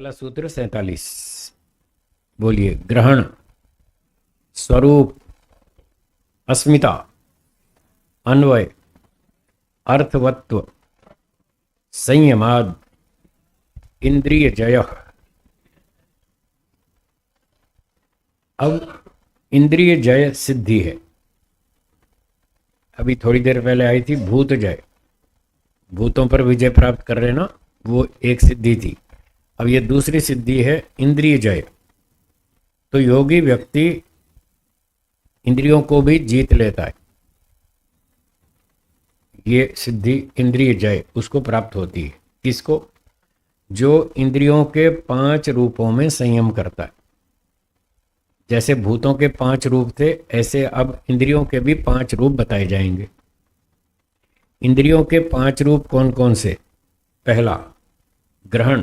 अगला सूत्र 47। बोलिए। ग्रहण, स्वरूप, अस्मिता, अन्वय, अर्थवत्व, संयमाद, इंद्रिय जय। अब इंद्रिय जय सिद्धि है। अभी थोड़ी देर पहले आई थी भूत जय, भूतों पर विजय प्राप्त कर रहे ना, वो एक सिद्धि थी। अब ये दूसरी सिद्धि है इंद्रिय जय। तो योगी व्यक्ति इंद्रियों को भी जीत लेता है। ये सिद्धि इंद्रिय जय उसको प्राप्त होती है। किसको? जो इंद्रियों के 5 रूपों में संयम करता है। जैसे भूतों के 5 रूप थे, ऐसे अब इंद्रियों के भी 5 रूप बताए जाएंगे। इंद्रियों के 5 रूप कौन कौन से? पहला, ग्रहण।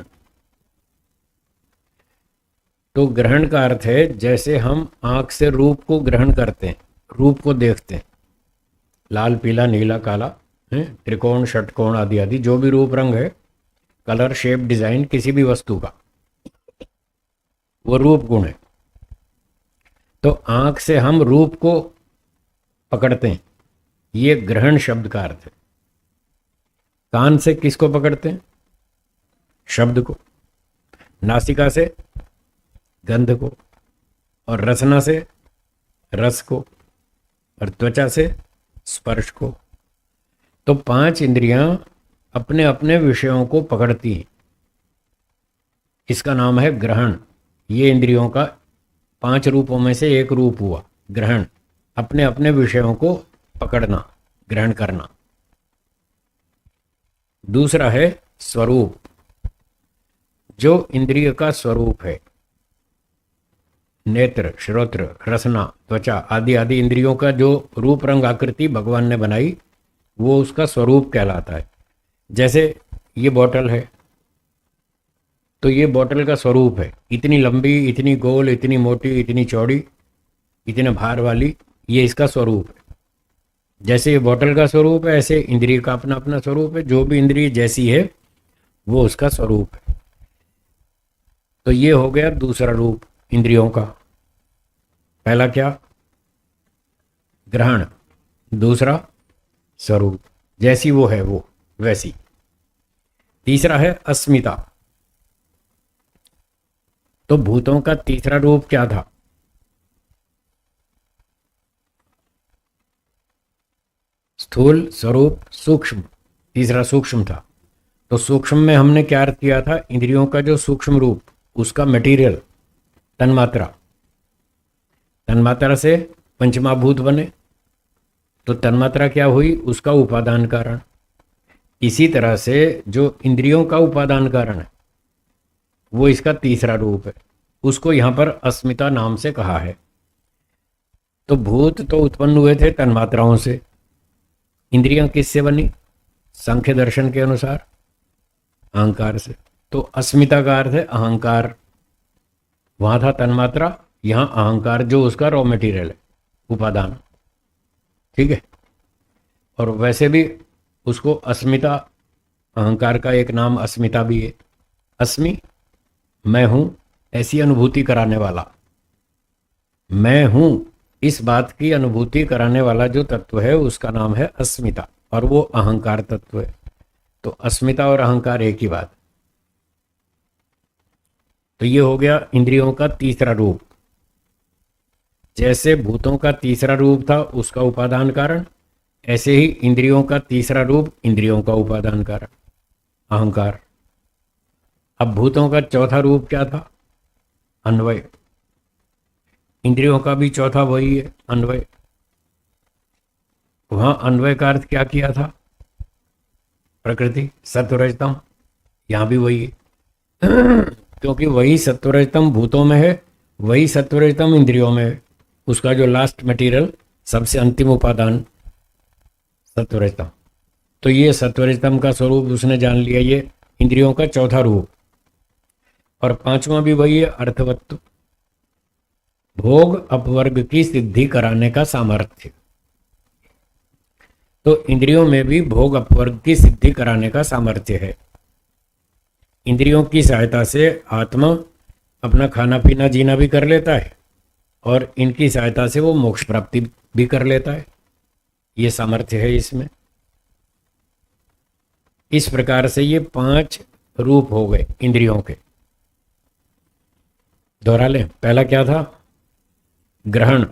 तो ग्रहण का अर्थ है जैसे हम आंख से रूप को ग्रहण करते हैं, रूप को देखते हैं, लाल, पीला, नीला, काला, त्रिकोण, षटकोण आदि आदि, जो भी रूप रंग है, कलर, शेप, डिजाइन किसी भी वस्तु का, वो रूप गुण है। तो आंख से हम रूप को पकड़ते हैं, ये ग्रहण शब्द का अर्थ है। कान से किसको पकड़ते हैं? शब्द को। नासिका से गंध को, और रसना से रस को, और त्वचा से स्पर्श को। तो 5 इंद्रियां अपने अपने विषयों को पकड़ती हैं। इसका नाम है ग्रहण। ये इंद्रियों का 5 रूपों में से एक रूप हुआ ग्रहण, अपने अपने विषयों को पकड़ना, ग्रहण करना। दूसरा है स्वरूप, जो इंद्रिय का स्वरूप है। नेत्र, श्रोत्र, रसना, त्वचा आदि आदि इंद्रियों का जो रूप, रंग, आकृति भगवान ने बनाई, वो उसका स्वरूप कहलाता है। जैसे ये बोतल है, तो ये बोतल का स्वरूप है। इतनी लंबी, इतनी गोल, इतनी मोटी, इतनी चौड़ी, इतने भार वाली, ये इसका स्वरूप है। जैसे ये बोतल का स्वरूप है, ऐसे इंद्रिय का अपना अपना स्वरूप है। जो भी इंद्रिय जैसी है वो उसका स्वरूप है। तो ये हो गया दूसरा रूप इंद्रियों का। पहला क्या? ग्रहण। दूसरा स्वरूप, जैसी वो है वो वैसी। तीसरा है अस्मिता। तो भूतों का तीसरा रूप क्या था? स्थूल, स्वरूप, सूक्ष्म। तीसरा सूक्ष्म था। तो सूक्ष्म में हमने क्या अर्थ किया था? इंद्रियों का जो सूक्ष्म रूप, उसका मटेरियल, तन्मात्रा। तन्मात्रा से पंचमहाभूत बने, तो तन्मात्रा क्या हुई? उसका उपादान कारण। इसी तरह से जो इंद्रियों का उपादान कारण है, वो इसका तीसरा रूप है। उसको यहां पर अस्मिता नाम से कहा है। तो भूत तो उत्पन्न हुए थे तन्मात्राओं से। इंद्रियां किससे बनी? सांख्य दर्शन के अनुसार अहंकार से। तो अस्मिता का अर्थ है अहंकार। वहां था तन्मात्रा, यहां अहंकार, जो उसका रॉ मटेरियल है, उपादान। ठीक है। और वैसे भी उसको अस्मिता, अहंकार का एक नाम अस्मिता भी है। अस्मि, मैं हूं, ऐसी अनुभूति कराने वाला। मैं हूं, इस बात की अनुभूति कराने वाला जो तत्व है, उसका नाम है अस्मिता, और वो अहंकार तत्व है। तो अस्मिता और अहंकार एक ही बात। तो ये हो गया इंद्रियों का तीसरा रूप। जैसे भूतों का तीसरा रूप था उसका उपादान कारण, ऐसे ही इंद्रियों का तीसरा रूप इंद्रियों का उपादान कारण, अहंकार। अब भूतों का चौथा रूप क्या था? अन्वय। इंद्रियों का भी चौथा वही है, अन्वय। वहां अन्वय का अर्थ क्या किया था? प्रकृति, सत्वरजतम। यहां भी वही है। क्योंकि वही सत्वरजतम भूतों में है, वही सत्वरजतम इंद्रियों में है। उसका जो लास्ट मटेरियल, सबसे अंतिम उपादान, सत्वरजतम। तो ये सत्वरजतम का स्वरूप उसने जान लिया, ये इंद्रियों का चौथा रूप। और पांचवा भी वही है, अर्थवत्व, भोग अपवर्ग की सिद्धि कराने का सामर्थ्य। तो इंद्रियों में भी भोग अपवर्ग की सिद्धि कराने का सामर्थ्य है। इंद्रियों की सहायता से आत्मा अपना खाना पीना जीना भी कर लेता है और इनकी सहायता से वो मोक्ष प्राप्ति भी कर लेता है। ये सामर्थ्य है इसमें। इस प्रकार से ये 5 रूप हो गए इंद्रियों के। दोहरा लें, पहला क्या था? ग्रहण।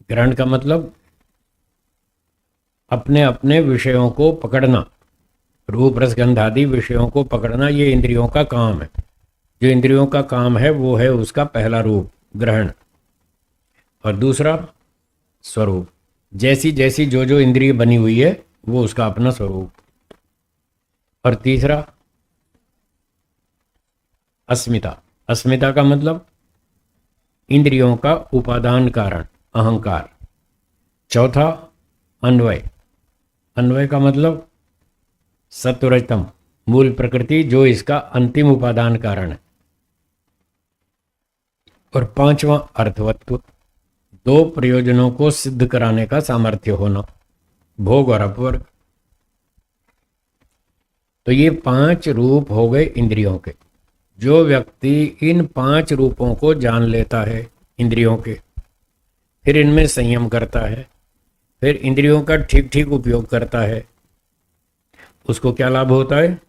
ग्रहण का मतलब अपने अपने विषयों को पकड़ना, रूप रसगंध आदि विषयों को पकड़ना, ये इंद्रियों का काम है। जो इंद्रियों का काम है वो है उसका पहला रूप ग्रहण। और दूसरा स्वरूप, जैसी जैसी जो जो इंद्रिय बनी हुई है वो उसका अपना स्वरूप। और तीसरा अस्मिता। अस्मिता का मतलब इंद्रियों का उपादान कारण अहंकार। चौथा अन्वय। अन्वय का मतलब सत्वरजतम मूल प्रकृति, जो इसका अंतिम उपादान कारण है। और पांचवा अर्थवत्व, 2 प्रयोजनों को सिद्ध कराने का सामर्थ्य होना, भोग और अपवर्ग। तो ये 5 रूप हो गए इंद्रियों के। जो व्यक्ति इन 5 रूपों को जान लेता है इंद्रियों के, फिर इनमें संयम करता है, फिर इंद्रियों का ठीक ठीक उपयोग करता है, उसको क्या लाभ होता है?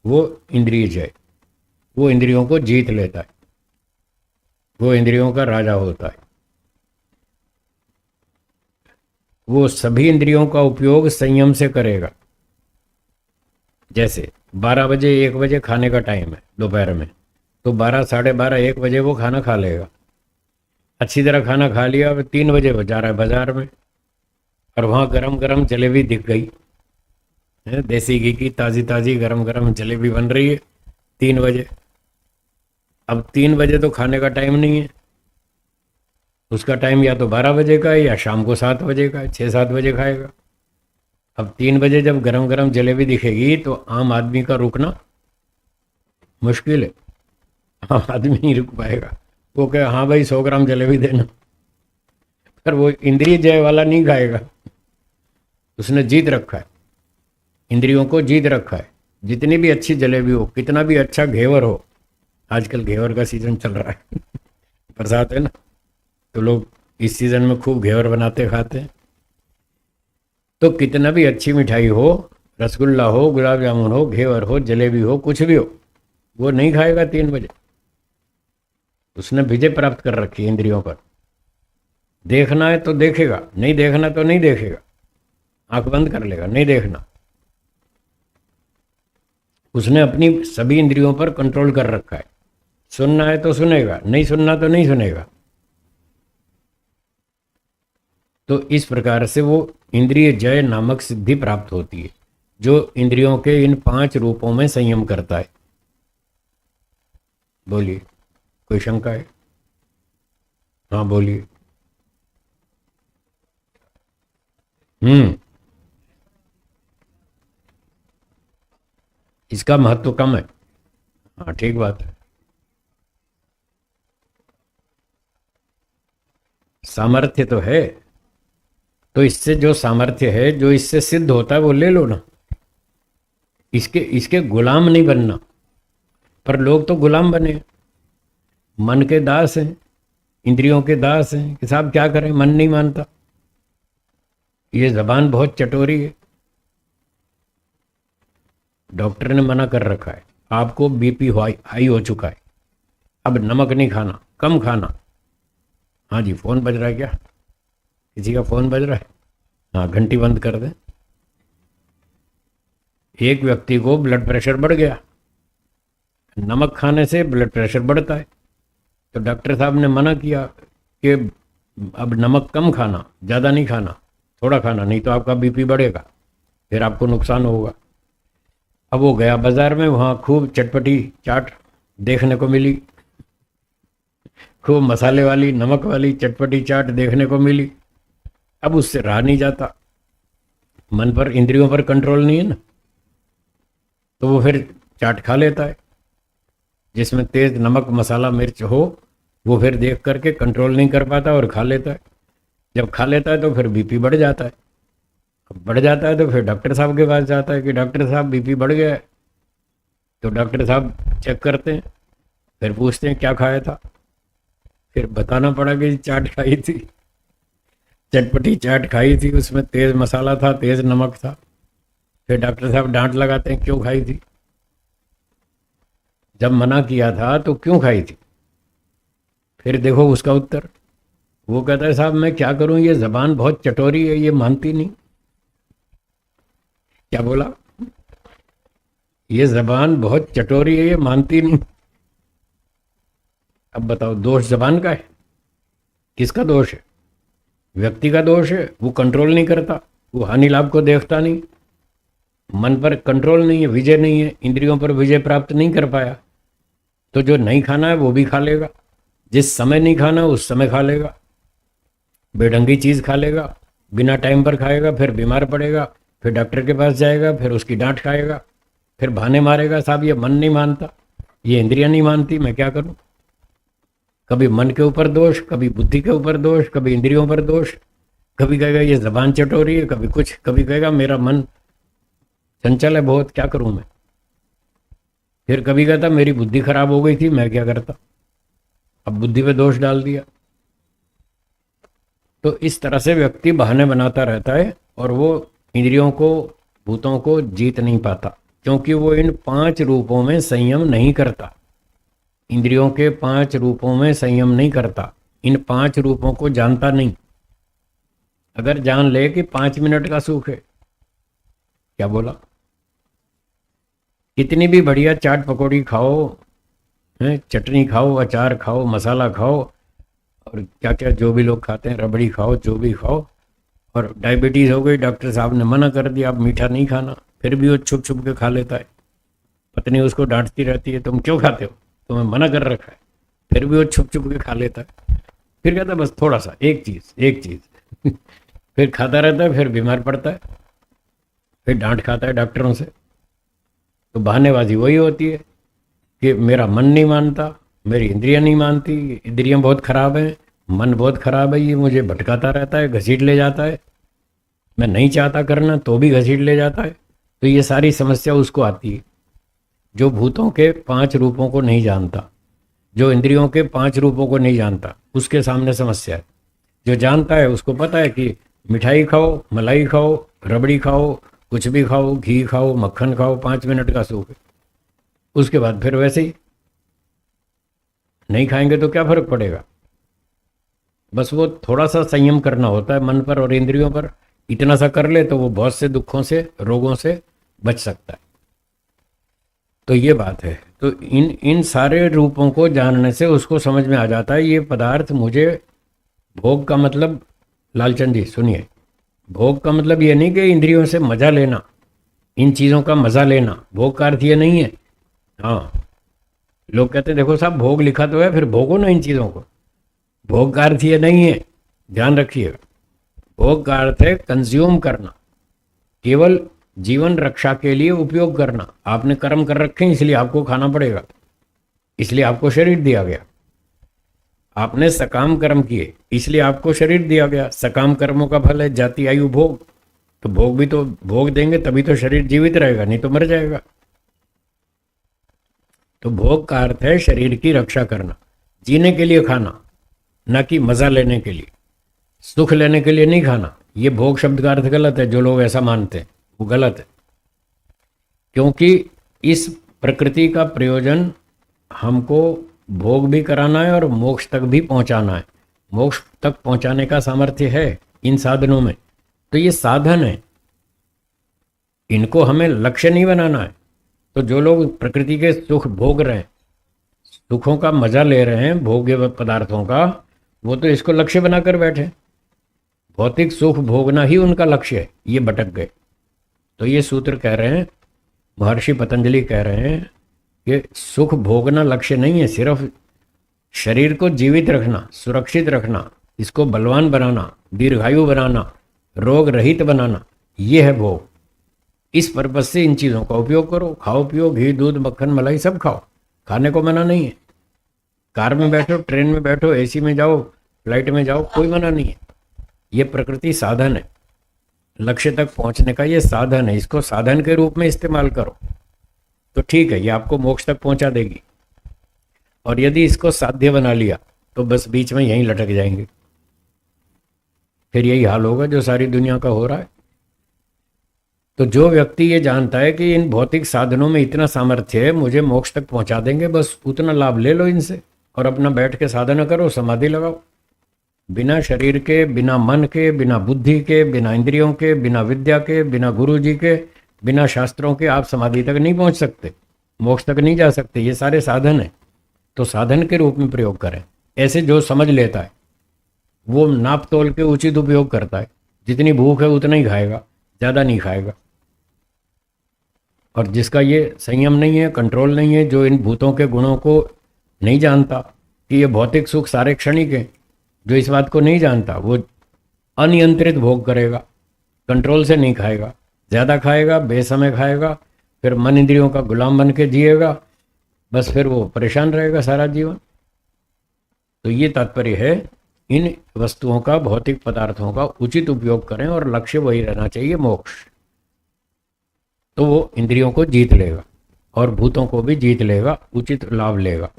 वो इंद्रिय जय, वो इंद्रियों को जीत लेता है, वो इंद्रियों का राजा होता है। वो सभी इंद्रियों का उपयोग संयम से करेगा। जैसे 12 बजे 1 बजे खाने का टाइम है दोपहर में, तो 12 साढ़े 12 1 बजे वो खाना खा लेगा। अच्छी तरह खाना खा लिया, अब 3 बजे वो जा रहा है बाजार में और वहाँ गरम गरम जलेबी दिख गई है, देसी घी की ताज़ी ताज़ी गरम गरम जलेबी बन रही है 3 बजे। अब 3 बजे तो खाने का टाइम नहीं है, उसका टाइम या तो 12 बजे का है या शाम को 7 बजे का है, 6-7 बजे खाएगा। अब 3 बजे जब गरम गरम जलेबी दिखेगी तो आम आदमी का रुकना मुश्किल है, आम आदमी नहीं रुक पाएगा। वो कहे हाँ भाई 100 ग्राम जलेबी देना, पर वो इंद्रिय जय वाला नहीं खाएगा। उसने जीत रखा है, इंद्रियों को जीत रखा है। जितनी भी अच्छी जलेबी हो, कितना भी अच्छा घेवर हो, आजकल घेवर का सीजन चल रहा है बरसात है ना, तो लोग इस सीजन में खूब घेवर बनाते खाते हैं। तो कितना भी अच्छी मिठाई हो, रसगुल्ला हो, गुलाब जामुन हो, घेवर हो, जलेबी हो, कुछ भी हो, वो नहीं खाएगा 3 बजे। उसने विजय प्राप्त कर रखी है इंद्रियों पर। देखना है तो देखेगा, नहीं देखना तो नहीं देखेगा, आंख बंद कर लेगा, नहीं देखना। उसने अपनी सभी इंद्रियों पर कंट्रोल कर रखा है। सुनना है तो सुनेगा, नहीं सुनना तो नहीं सुनेगा। तो इस प्रकार से वो इंद्रिय जय नामक सिद्धि प्राप्त होती है, जो इंद्रियों के इन 5 रूपों में संयम करता है। बोलिए, कोई शंका है? हाँ बोलिए। इसका महत्व कम है। हाँ ठीक बात है। सामर्थ्य तो है, तो इससे जो सामर्थ्य है, जो इससे सिद्ध होता है वो ले लो ना। इसके इसके गुलाम नहीं बनना। पर लोग तो गुलाम बने, मन के दास हैं, इंद्रियों के दास हैं कि साहब क्या करें, मन नहीं मानता। ये जबान बहुत चटोरी है। डॉक्टर ने मना कर रखा है, आपको बीपी हाई हो चुका है, अब नमक नहीं खाना, कम खाना। हाँ जी, फोन बज रहा है क्या? किसी का फोन बज रहा है? हाँ, घंटी बंद कर दें। एक व्यक्ति को ब्लड प्रेशर बढ़ गया, नमक खाने से ब्लड प्रेशर बढ़ता है, तो डॉक्टर साहब ने मना किया कि अब नमक कम खाना, ज़्यादा नहीं खाना, थोड़ा खाना, नहीं तो आपका बीपी बढ़ेगा, फिर आपको नुकसान होगा। अब वो गया बाजार में, वहाँ खूब चटपटी चाट देखने को मिली, खूब मसाले वाली नमक वाली चटपटी चाट देखने को मिली। अब उससे रहा नहीं जाता, मन पर इंद्रियों पर कंट्रोल नहीं है ना, तो वो फिर चाट खा लेता है। जिसमें तेज नमक मसाला मिर्च हो वो फिर देख करके कंट्रोल नहीं कर पाता और खा लेता है। जब खा लेता है तो फिर बीपी बढ़ जाता है। अब बढ़ जाता है तो फिर डॉक्टर साहब के पास जाता है कि डॉक्टर साहब बीपी बढ़ गया है। तो डॉक्टर साहब चेक करते हैं, फिर पूछते हैं क्या खाया था, फिर बताना पड़ा कि चाट खाई थी, चटपटी चाट खाई थी, उसमें तेज मसाला था, तेज नमक था। फिर डॉक्टर साहब डांट लगाते हैं क्यों खाई थी, जब मना किया था तो क्यों खाई थी। फिर देखो उसका उत्तर, वो कहता है साहब मैं क्या करूं, ये जबान बहुत चटोरी है, ये मानती नहीं। क्या बोला? ये जबान बहुत चटोरी है, ये मानती नहीं। अब बताओ दोष जबान का है, किसका दोष है? व्यक्ति का दोष है, वो कंट्रोल नहीं करता, वो हानि लाभ को देखता नहीं, मन पर कंट्रोल नहीं है, विजय नहीं है, इंद्रियों पर विजय प्राप्त नहीं कर पाया। तो जो नहीं खाना है वो भी खा लेगा, जिस समय नहीं खाना उस समय खा लेगा, बेढंगी चीज खा लेगा, बिना टाइम पर खाएगा, फिर बीमार पड़ेगा, फिर डॉक्टर के पास जाएगा, फिर उसकी डांट खाएगा, फिर बहाने मारेगा साहब ये मन नहीं मानता, ये इंद्रियां नहीं मानती, मैं क्या करूं। कभी मन के ऊपर दोष, कभी बुद्धि के ऊपर दोष, कभी इंद्रियों पर दोष, कभी कहेगा ये जबान चटोरी है, कभी कुछ, कभी कहेगा मेरा मन चंचल है बहुत, क्या करूं मैं। फिर कभी कहता मेरी बुद्धि खराब हो गई थी, मैं क्या करता, अब बुद्धि पे दोष डाल दिया। तो इस तरह से व्यक्ति बहाने बनाता रहता है और वो इंद्रियों को, भूतों को जीत नहीं पाता, क्योंकि वो इन 5 रूपों में संयम नहीं करता, इंद्रियों के 5 रूपों में संयम नहीं करता, इन 5 रूपों को जानता नहीं। अगर जान ले कि 5 मिनट का सुख है, क्या बोला, कितनी भी बढ़िया चाट पकौड़ी खाओ, चटनी खाओ, अचार खाओ, मसाला खाओ, और क्या क्या जो भी लोग खाते हैं, रबड़ी खाओ, जो भी खाओ, और डायबिटीज़ हो गई, डॉक्टर साहब ने मना कर दिया आप मीठा नहीं खाना, फिर भी वो छुप छुप के खा लेता है। पत्नी उसको डांटती रहती है तुम क्यों खाते हो, तुम्हें मना कर रखा है, फिर भी वो छुप छुप के खा लेता है। फिर कहता है बस थोड़ा सा, एक चीज़ फिर खाता रहता है, फिर बीमार पड़ता है, फिर डांट खाता है डॉक्टरों से। तो बहानेबाजी वही होती है कि मेरा मन नहीं मानता, मेरी इंद्रियां नहीं मानती, इंद्रियां बहुत खराब हैं, मन बहुत खराब है, ये मुझे भटकाता रहता है, घसीट ले जाता है, मैं नहीं चाहता करना तो भी घसीट ले जाता है। तो ये सारी समस्या उसको आती है जो भूतों के 5 रूपों को नहीं जानता, जो इंद्रियों के 5 रूपों को नहीं जानता, उसके सामने समस्या है। जो जानता है उसको पता है कि मिठाई खाओ, मलाई खाओ, रबड़ी खाओ, कुछ भी खाओ, घी खाओ, मक्खन खाओ, 5 मिनट का सुख है, उसके बाद फिर वैसे ही नहीं खाएंगे तो क्या फर्क पड़ेगा। बस वो थोड़ा सा संयम करना होता है मन पर और इंद्रियों पर, इतना सा कर ले तो वो बहुत से दुखों से, रोगों से बच सकता है। तो ये बात है। तो इन इन सारे रूपों को जानने से उसको समझ में आ जाता है ये पदार्थ मुझे, भोग का मतलब, लालचंद जी सुनिए, भोग का मतलब ये नहीं कि इंद्रियों से मजा लेना, इन चीज़ों का मजा लेना, भोग का अर्थ ये नहीं है। हाँ, लोग कहते हैं देखो साहब भोग लिखा तो है, फिर भोगो ना इन चीज़ों को, भोग का अर्थ ये नहीं है, ध्यान रखिएगा। भोग का अर्थ है कंज्यूम करना, केवल जीवन रक्षा के लिए उपयोग करना। आपने कर्म कर रखे हैं इसलिए आपको खाना पड़ेगा, इसलिए आपको शरीर दिया गया। आपने सकाम कर्म किए इसलिए आपको शरीर दिया गया। सकाम कर्मों का फल है जाति आयु भोग, तो भोग भी तो भोग देंगे तभी तो शरीर जीवित रहेगा, नहीं तो मर जाएगा। तो भोग का अर्थ है शरीर की रक्षा करना, जीने के लिए खाना, ना कि मजा लेने के लिए, सुख लेने के लिए नहीं खाना। ये भोग शब्द का अर्थ गलत है, जो लोग ऐसा मानते हैं वो गलत है, क्योंकि इस प्रकृति का प्रयोजन हमको भोग भी कराना है और मोक्ष तक भी पहुंचाना है। मोक्ष तक पहुंचाने का सामर्थ्य है इन साधनों में, तो ये साधन है, इनको हमें लक्ष्य नहीं बनाना है। तो जो लोग प्रकृति के सुख भोग रहे हैं, सुखों का मजा ले रहे हैं, भोग्य पदार्थों का, वो तो इसको लक्ष्य बनाकर बैठे, भौतिक सुख भोगना ही उनका लक्ष्य है, ये भटक गए। तो ये सूत्र कह रहे हैं, महर्षि पतंजलि कह रहे हैं कि सुख भोगना लक्ष्य नहीं है, सिर्फ शरीर को जीवित रखना, सुरक्षित रखना, इसको बलवान बनाना, दीर्घायु बनाना, रोग रहित बनाना, ये है भोग। इस पर्पज से इन चीज़ों का उपयोग करो, खाओ पियो, घी दूध मक्खन मलाई सब खाओ, खाने को मना नहीं है। कार में बैठो, ट्रेन में बैठो, एसी में जाओ, फ्लाइट में जाओ, कोई मना नहीं है। ये प्रकृति साधन है, लक्ष्य तक पहुंचने का ये साधन है, इसको साधन के रूप में इस्तेमाल करो। तो ठीक है, ये आपको मोक्ष तक पहुंचा देगी। और यदि इसको साध्य बना लिया तो बस बीच में यहीं लटक जाएंगे। फिर यही हाल होगा जो सारी दुनिया का हो रहा है। तो जो व्यक्ति ये जानता है कि इन भौतिक साधनों में इतना सामर्थ्य है, मुझे मोक्ष तक पहुंचा देंगे, बस उतना लाभ ले लो इनसे और अपना बैठ के साधना करो, समाधि लगाओ। बिना शरीर के, बिना मन के, बिना बुद्धि के, बिना इंद्रियों के, बिना विद्या के, बिना गुरु जी के, बिना शास्त्रों के आप समाधि तक नहीं पहुंच सकते, मोक्ष तक नहीं जा सकते। ये सारे साधन हैं, तो साधन के रूप में प्रयोग करें। ऐसे जो समझ लेता है वो नाप तोल के उचित उपयोग करता है। जितनी भूख है उतना ही खाएगा, ज़्यादा नहीं खाएगा। और जिसका ये संयम नहीं है, कंट्रोल नहीं है, जो इन भूतों के गुणों को नहीं जानता कि ये भौतिक सुख सारे क्षणिक हैं, जो इस बात को नहीं जानता वो अनियंत्रित भोग करेगा, कंट्रोल से नहीं खाएगा, ज़्यादा खाएगा, बेसमय खाएगा, फिर मन इंद्रियों का गुलाम बन के जिएगा, बस फिर वो परेशान रहेगा सारा जीवन। तो ये तात्पर्य है, इन वस्तुओं का, भौतिक पदार्थों का उचित उपयोग करें और लक्ष्य वही रहना चाहिए, मोक्ष। तो वो इंद्रियों को जीत लेगा और भूतों को भी जीत लेगा, उचित लाभ लेगा।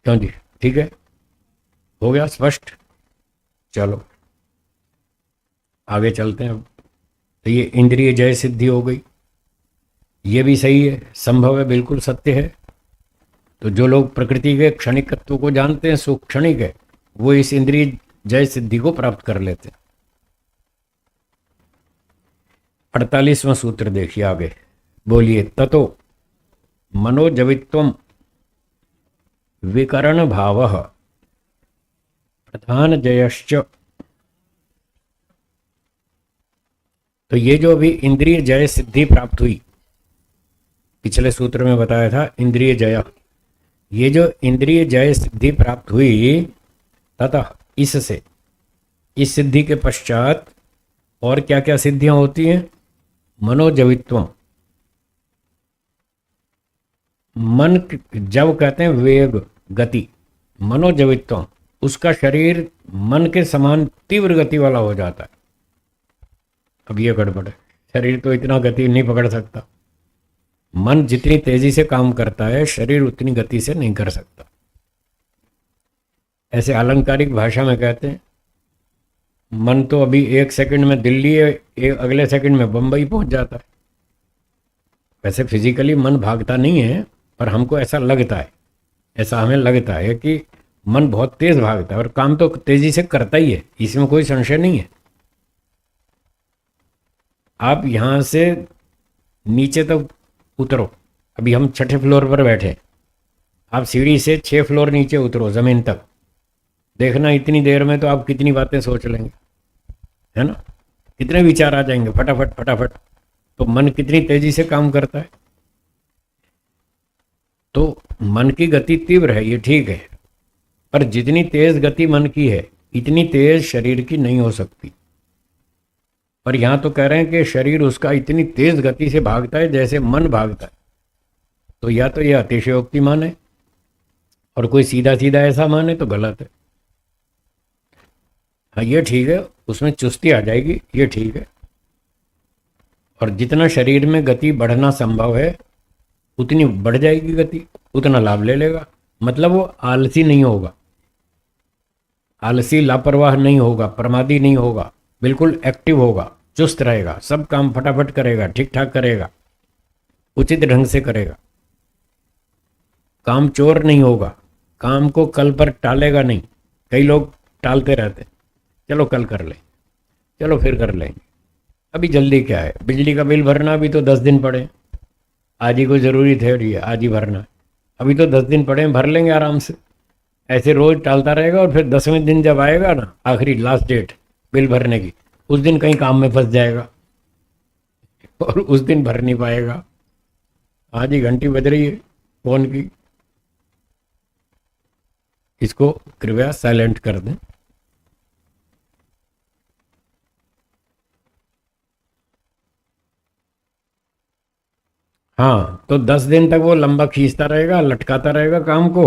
क्यों जी, ठीक है, हो गया स्पष्ट। चलो आगे चलते हैं। तो ये इंद्रिय जय सिद्धि हो गई, ये भी सही है, संभव है, बिल्कुल सत्य है। तो जो लोग प्रकृति के क्षणिक तत्व को जानते हैं, सुख क्षणिक है, वो इस इंद्रिय जय सिद्धि को प्राप्त कर लेते हैं। 48वां सूत्र देखिए आगे, बोलिए। ततो मनोजवित्वम विकरण भाव प्रधान जयश्च। तो ये जो अभी इंद्रिय जय सिद्धि प्राप्त हुई, पिछले सूत्र में बताया था इंद्रिय जय, ये जो इंद्रिय जय सिद्धि प्राप्त हुई, तथा इससे, इस सिद्धि के पश्चात और क्या क्या सिद्धियां होती हैं? मनोजवित्वम, मन, जब कहते हैं वेग, गति, मनोजवित्वम, उसका शरीर मन के समान तीव्र गति वाला हो जाता है। अब ये गड़बड़ है, शरीर तो इतना गति नहीं पकड़ सकता। मन जितनी तेजी से काम करता है, शरीर उतनी गति से नहीं कर सकता। ऐसे अलंकारिक भाषा में कहते हैं, मन तो अभी 1 सेकंड में दिल्ली है, अगले सेकंड में बंबई पहुंच जाता है। वैसे फिजिकली मन भागता नहीं है, पर हमको ऐसा लगता है, ऐसा हमें लगता है कि मन बहुत तेज भागता है और काम तो तेजी से करता ही है, इसमें कोई संशय नहीं है। आप यहाँ से नीचे तक उतरो, अभी हम 6ठे फ्लोर पर बैठे हैं, आप सीढ़ी से 6 फ्लोर नीचे उतरो जमीन तक, देखना इतनी देर में तो आप कितनी बातें सोच लेंगे, है ना? कितने विचार आ जाएंगे फटाफट फटाफट। तो मन कितनी तेजी से काम करता है। तो मन की गति तीव्र है, ये ठीक है, पर जितनी तेज गति मन की है, इतनी तेज शरीर की नहीं हो सकती। पर यहां तो कह रहे हैं कि शरीर उसका इतनी तेज गति से भागता है जैसे मन भागता है। तो या तो यह अतिशयोक्ति माने, और कोई सीधा सीधा ऐसा माने तो गलत है। हाँ ये ठीक है, उसमें चुस्ती आ जाएगी, ये ठीक है। और जितना शरीर में गति बढ़ना संभव है, उतनी बढ़ जाएगी गति, उतना लाभ ले लेगा। मतलब वो आलसी नहीं होगा, आलसी लापरवाह नहीं होगा, प्रमादी नहीं होगा, बिल्कुल एक्टिव होगा, चुस्त रहेगा, सब काम फटाफट करेगा, ठीक ठाक करेगा, उचित ढंग से करेगा। काम चोर नहीं होगा, काम को कल पर टालेगा नहीं। कई लोग टालते रहते, चलो कल कर लें, चलो फिर कर लेंगे, अभी जल्दी क्या है, बिजली का बिल भरना भी तो 10 दिन पड़े, आज ही को ज़रूरी थे और ये आज ही भरना है, अभी तो 10 दिन पड़े, भर लेंगे आराम से। ऐसे रोज टालता रहेगा और फिर 10वें दिन जब आएगा ना, आखिरी लास्ट डेट बिल भरने की, उस दिन कहीं काम में फंस जाएगा और उस दिन भर नहीं पाएगा। आज ही घंटी बज रही है फोन की, इसको कृपया साइलेंट कर दें। हाँ, तो 10 दिन तक वो लंबा खींचता रहेगा, लटकाता रहेगा काम को।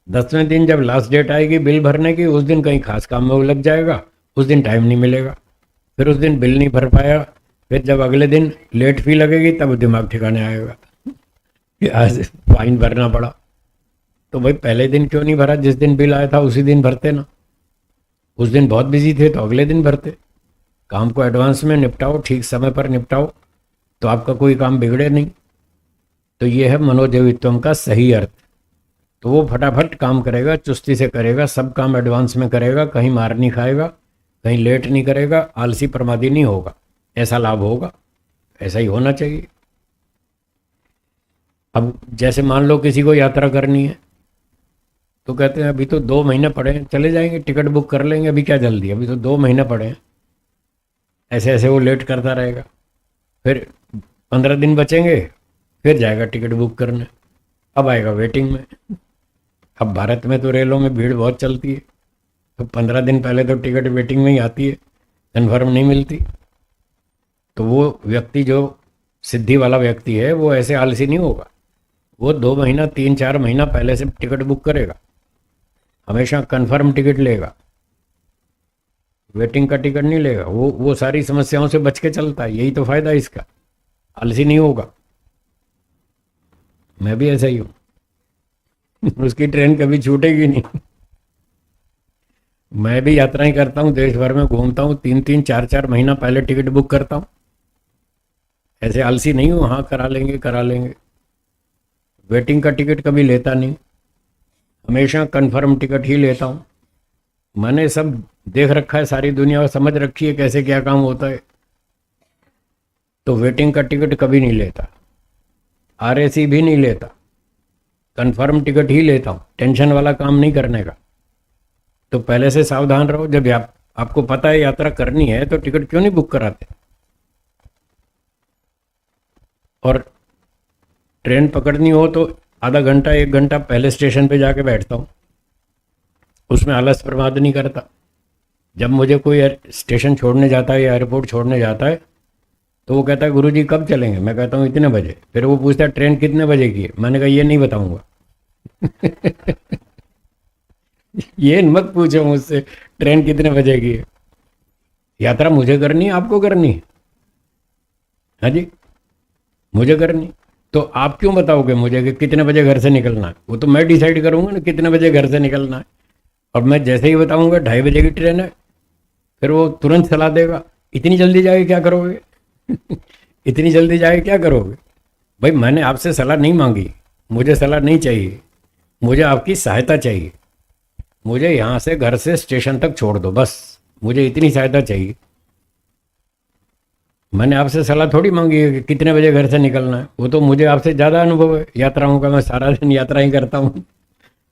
10वें दिन जब लास्ट डेट आएगी बिल भरने की, उस दिन कहीं खास काम में वो लग जाएगा, उस दिन टाइम नहीं मिलेगा, फिर उस दिन बिल नहीं भर पाया, फिर जब अगले दिन लेट फी लगेगी तब दिमाग ठिकाने आएगा कि आज फाइन भरना पड़ा। तो भाई पहले दिन क्यों नहीं भरा? जिस दिन बिल आया था उसी दिन भरते ना। उस दिन बहुत बिजी थे तो अगले दिन भरते। काम को एडवांस में निपटाओ, ठीक समय पर निपटाओ, तो आपका कोई काम बिगड़े नहीं। तो ये है मनोजवित्वम का सही अर्थ। तो वो फटाफट काम करेगा, चुस्ती से करेगा, सब काम एडवांस में करेगा, कहीं मार नहीं खाएगा, कहीं लेट नहीं करेगा, आलसी प्रमादी नहीं होगा। ऐसा लाभ होगा, ऐसा ही होना चाहिए। अब जैसे मान लो किसी को यात्रा करनी है तो कहते हैं अभी तो 2 महीने पड़े हैं, चले जाएंगे, टिकट बुक कर लेंगे, अभी क्या जल्दी, अभी तो 2 महीने पड़े हैं। ऐसे ऐसे वो लेट करता रहेगा। फिर 15 दिन बचेंगे, फिर जाएगा टिकट बुक करने, अब आएगा वेटिंग में। अब भारत में तो रेलों में भीड़ बहुत चलती है, तो 15 दिन पहले तो टिकट वेटिंग में ही आती है, कन्फर्म नहीं मिलती। तो वो व्यक्ति जो सिद्धि वाला व्यक्ति है वो ऐसे आलसी नहीं होगा। वो 2 महीना 3-4 महीना पहले से टिकट बुक करेगा, हमेशा कन्फर्म टिकट लेगा, वेटिंग का टिकट नहीं लेगा। वो सारी समस्याओं से बच के चलता है। यही तो फायदा है इसका, आलसी नहीं होगा। मैं भी ऐसा ही हूँ उसकी ट्रेन कभी छूटेगी नहीं। मैं भी यात्राएं करता हूँ, देश भर में घूमता हूँ, 3-3 4-4 महीना पहले टिकट बुक करता हूँ। ऐसे आलसी नहीं हूँ, हाँ करा लेंगे करा लेंगे। वेटिंग का टिकट कभी लेता नहीं, हमेशा कंफर्म टिकट ही लेता हूँ। मैंने सब देख रखा है, सारी दुनिया समझ रखी है कैसे क्या काम होता है। तो वेटिंग का टिकट कभी नहीं लेता, आरएसी भी नहीं लेता, कंफर्म टिकट ही लेता हूँ। टेंशन वाला काम नहीं करने का। तो पहले से सावधान रहो। जब आपको पता है यात्रा करनी है तो टिकट क्यों नहीं बुक कराते? और ट्रेन पकड़नी हो तो आधा घंटा 1 घंटा पहले स्टेशन पे जाके बैठता हूँ, उसमें आलस बर्बाद नहीं करता। जब मुझे कोई स्टेशन छोड़ने जाता है या एयरपोर्ट छोड़ने जाता है तो वो कहता है गुरुजी कब चलेंगे? मैं कहता हूँ इतने बजे। फिर वो पूछता है ट्रेन कितने बजे की है? मैंने कहा ये नहीं बताऊंगा ये मत पूछो मुझसे ट्रेन कितने बजे की है। यात्रा मुझे करनी है, आपको करनी है? हाँ जी, मुझे करनी। तो आप क्यों बताओगे मुझे कि कितने बजे घर से निकलना है? वो तो मैं डिसाइड करूंगा ना कितने बजे घर से निकलना है। और मैं जैसे ही बताऊंगा 2:30 बजे की ट्रेन है, फिर वो तुरंत सलाह देगा इतनी जल्दी जाके क्या करोगे इतनी जल्दी जाके क्या करोगे? भाई मैंने आपसे सलाह नहीं मांगी, मुझे सलाह नहीं चाहिए, मुझे आपकी सहायता चाहिए। मुझे यहाँ से घर से स्टेशन तक छोड़ दो, बस मुझे इतनी सहायता चाहिए। मैंने आपसे सलाह थोड़ी मांगी है कि कितने बजे घर से निकलना है। वो तो मुझे आपसे ज़्यादा अनुभव है यात्राओं का, मैं सारा दिन यात्राएं करता हूँ,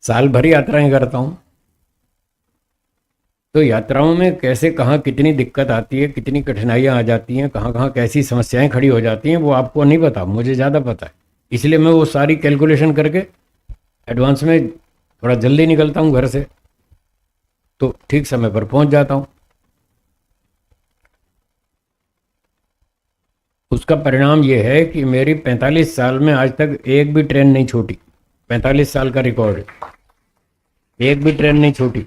साल भर यात्राएं करता हूँ। तो यात्राओं में कैसे कहाँ कितनी दिक्कत आती है, कितनी कठिनाइयाँ आ जाती हैं, कहाँ कहाँ कैसी समस्याएं खड़ी हो जाती हैं, वो आपको नहीं पता, मुझे ज़्यादा पता है। इसलिए मैं वो सारी कैलकुलेशन करके एडवांस में थोड़ा जल्दी निकलता हूँ घर से, तो ठीक समय पर पहुँच जाता हूँ। उसका परिणाम ये है कि मेरी 45 साल में आज तक एक भी ट्रेन नहीं छूटी। 45 साल का रिकॉर्ड है, एक भी ट्रेन नहीं छूटी।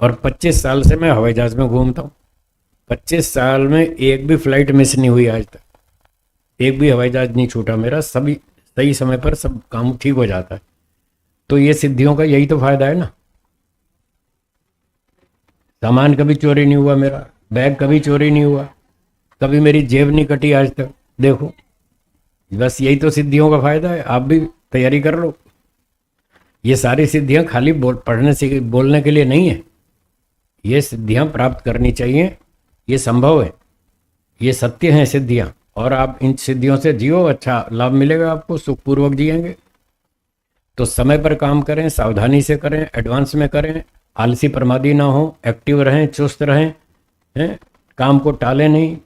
और 25 साल से मैं हवाई जहाज में घूमता हूँ। 25 साल में एक भी फ्लाइट मिस नहीं हुई आज तक, एक भी हवाई जहाज नहीं छूटा मेरा। सभी सही समय पर सब काम ठीक हो जाता है। तो ये सिद्धियों का यही तो फायदा है ना। सामान कभी चोरी नहीं हुआ मेरा, बैग कभी चोरी नहीं हुआ, कभी मेरी जेब नहीं कटी आज तक। देखो, बस यही तो सिद्धियों का फायदा है। आप भी तैयारी कर लो। ये सारी सिद्धियां खाली पढ़ने से बोलने के लिए नहीं है, ये सिद्धियां प्राप्त करनी चाहिए, ये संभव है, ये सत्य हैं सिद्धियां। और आप इन सिद्धियों से जियो, अच्छा लाभ मिलेगा आपको, सुखपूर्वक जिएंगे। तो समय पर काम करें, सावधानी से करें, एडवांस में करें, आलसी प्रमादी ना हो, एक्टिव रहें, चुस्त रहें, हैं, काम को टालें नहीं,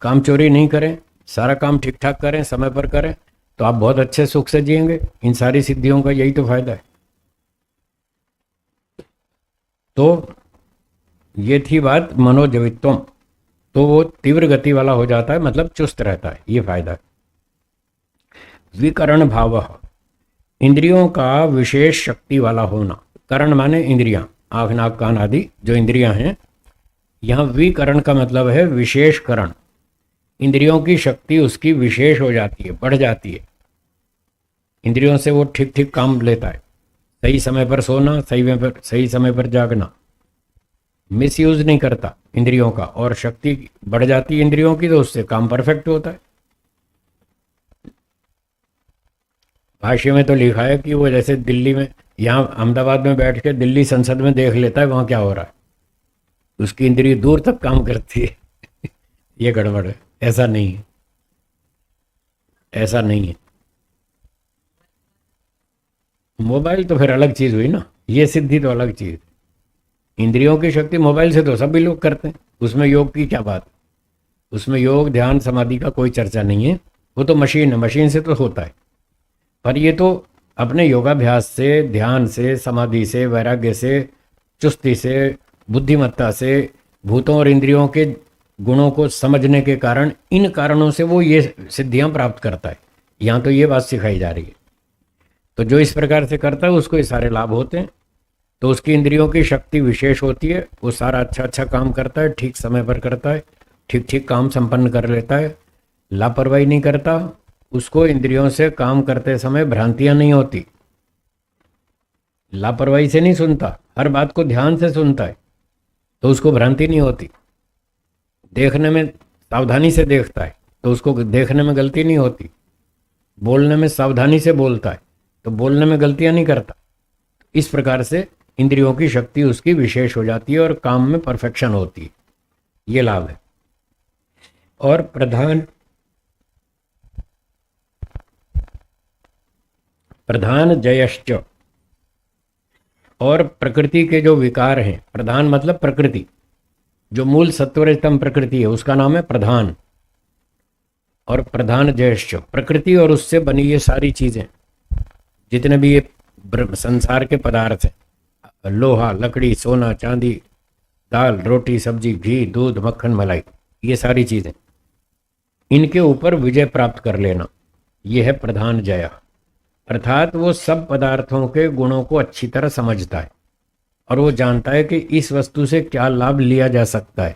काम चोरी नहीं करें, सारा काम ठीक ठाक करें, समय पर करें, तो आप बहुत अच्छे सुख से जिएंगे। इन सारी सिद्धियों का यही तो फायदा है। तो ये थी बात मनोजवित्वम। तो वो तीव्र गति वाला हो जाता है, मतलब चुस्त रहता है, ये फायदा है। विकरण भाव, इंद्रियों का विशेष शक्ति वाला होना। करण माने इंद्रियां, आँख नाक कान आदि जो इंद्रियां हैं। यहाँ विकरण का मतलब है विशेष करण, इंद्रियों की शक्ति उसकी विशेष हो जाती है, बढ़ जाती है। इंद्रियों से वो ठीक ठीक काम लेता है, सही समय पर सोना, सही समय पर जागना, मिसयूज नहीं करता इंद्रियों का, और शक्ति बढ़ जाती है इंद्रियों की, तो उससे काम परफेक्ट होता है। भाष्य में तो लिखा है कि वो जैसे दिल्ली में, यहाँ अहमदाबाद में बैठ के दिल्ली संसद में देख लेता है वहाँ क्या हो रहा है, उसकी इंद्रिय दूर तक काम करती है। ये गड़बड़ है, ऐसा नहीं है, ऐसा नहीं है। मोबाइल तो फिर अलग चीज हुई ना, ये सिद्धि तो अलग चीज। इंद्रियों की शक्ति मोबाइल से तो सभी लोग करते हैं, उसमें योग की क्या बात, उसमें योग ध्यान समाधि का कोई चर्चा नहीं है, वो तो मशीन है, मशीन से तो होता है। पर ये तो अपने योगाभ्यास से, ध्यान से, समाधि से, वैराग्य से, चुस्ती से, बुद्धिमत्ता से, भूतों और इंद्रियों के गुणों को समझने के कारण, इन कारणों से वो ये सिद्धियां प्राप्त करता है। यहाँ तो ये बात सिखाई जा रही है। तो जो इस प्रकार से करता है उसको ये सारे लाभ होते हैं। तो उसकी इंद्रियों की शक्ति विशेष होती है, वो सारा अच्छा अच्छा काम करता है, ठीक समय पर करता है, ठीक ठीक काम संपन्न कर लेता है, लापरवाही नहीं करता। उसको इंद्रियों से काम करते समय भ्रांतियां नहीं होती, लापरवाही से नहीं सुनता, हर बात को ध्यान से सुनता है, तो उसको भ्रांति नहीं होती। देखने में सावधानी से देखता है, तो उसको देखने में गलती नहीं होती। बोलने में सावधानी से बोलता है, तो बोलने में गलतियां नहीं करता। इस प्रकार से इंद्रियों की शक्ति उसकी विशेष हो जाती है और काम में परफेक्शन होती है, ये लाभ है। और प्रधान जयश्च, और प्रकृति के जो विकार हैं, प्रधान मतलब प्रकृति, जो मूल सत्वरजतम प्रकृति है उसका नाम है प्रधान। और प्रधान जयश्च, प्रकृति और उससे बनी ये सारी चीजें, जितने भी ये संसार के पदार्थ हैं, लोहा, लकड़ी, सोना, चांदी, दाल, रोटी, सब्जी, घी, दूध, मक्खन, मलाई, ये सारी चीजें, इनके ऊपर विजय प्राप्त कर लेना, ये है प्रधान जया। अर्थात वो सब पदार्थों के गुणों को अच्छी तरह समझता है और वो जानता है कि इस वस्तु से क्या लाभ लिया जा सकता है,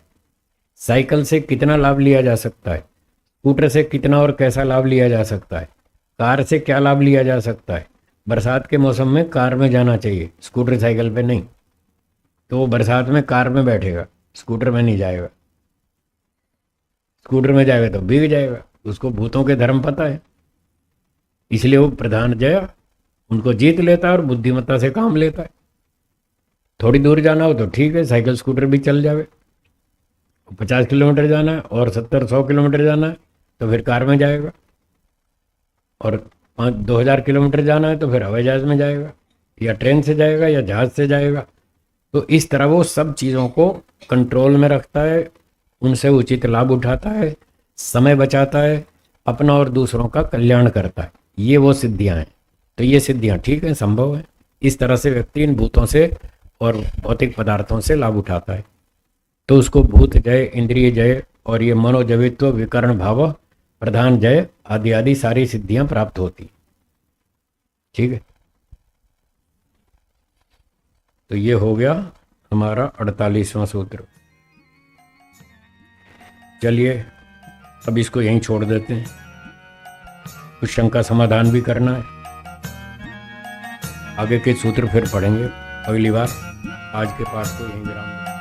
साइकिल से कितना लाभ लिया जा सकता है, स्कूटर से कितना और कैसा लाभ लिया जा सकता है, कार से क्या लाभ लिया जा सकता है। बरसात के मौसम में कार में जाना चाहिए, स्कूटर साइकिल पे नहीं, तो वो बरसात में कार में बैठेगा, स्कूटर में नहीं जाएगा। स्कूटर में जाएगा तो भीग जाएगा, उसको भूतों के धर्म पता है, इसलिए वो प्रधान जया उनको जीत लेता है और बुद्धिमत्ता से काम लेता है। थोड़ी दूर जाना हो तो ठीक है, साइकिल स्कूटर भी चल जावे। 50 किलोमीटर जाना है और 70-100 किलोमीटर जाना है तो फिर कार में जाएगा, और 2000 किलोमीटर जाना है तो फिर हवाई जहाज में जाएगा, या ट्रेन से जाएगा, या जहाज से जाएगा। तो इस तरह वो सब चीज़ों को कंट्रोल में रखता है, उनसे उचित लाभ उठाता है, समय बचाता है, अपना और दूसरों का कल्याण करता है। ये वो सिद्धियां हैं। तो ये सिद्धियां ठीक है, संभव है। इस तरह से व्यक्ति इन भूतों से और भौतिक पदार्थों से लाभ उठाता है। तो उसको भूत जय, इंद्रिय जय और ये मनोजवित्व, विकर्ण भाव, प्रधान जय आदि आदि सारी सिद्धियां प्राप्त होती। ठीक है, तो ये हो गया हमारा 48वां सूत्र। चलिए अब इसको यहीं छोड़ देते हैं, कुछ शंका समाधान भी करना है, आगे के सूत्र फिर पढ़ेंगे अगली बार। आज के पाठ को यहीं विराम दें।